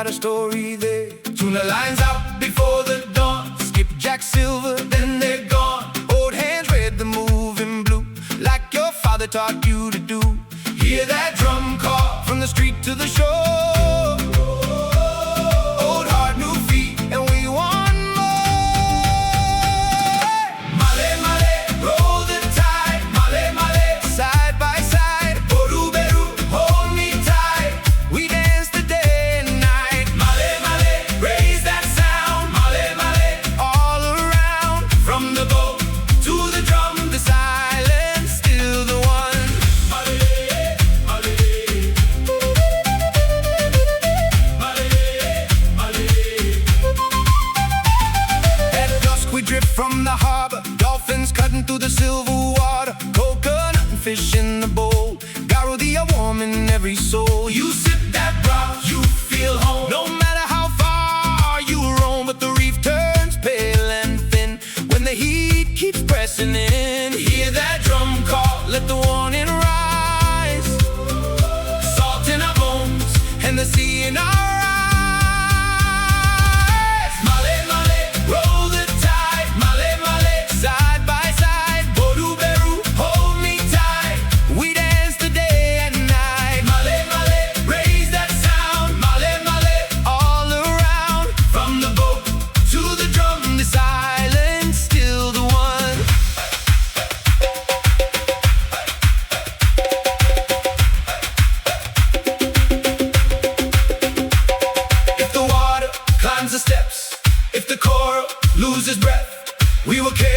got a story there. Tune the lines out before the dawn. Skip Jack Silver, then they're gone. Old hands read the moving blue, like your father taught you to do. Hear that drum call from the street to the shore. Old heart, new feet, and we want more. Male, male, roll the tide. Male, male, side by side. Boru, beru, hold me tight. We dance the day and night. Male, male, raise that sound. Male, male, all around. From the boat to the drum, the silence still the one. Male, male, male, male. At dusk we drift from the harbor, dolphins cutting through the silver water. Coconut and fish in the bowl, gyro the warm in every soul. You sip that broth, you feel home. No matter how far you roam, but the reef turns pale and thin when the heat keeps pressing in. Hear that drum call, let the warning rise. Salt in our bones and the sea in our eyes. Male, male, roll the tide. Male, male, side by side. Boru, beru, hold me tight. We dance the day and night. Male, male, raise that sound. Male, male, all around. From the boat to the drum, the silence still the one. If the water climbs the steps, if the coral loses breath, we will carry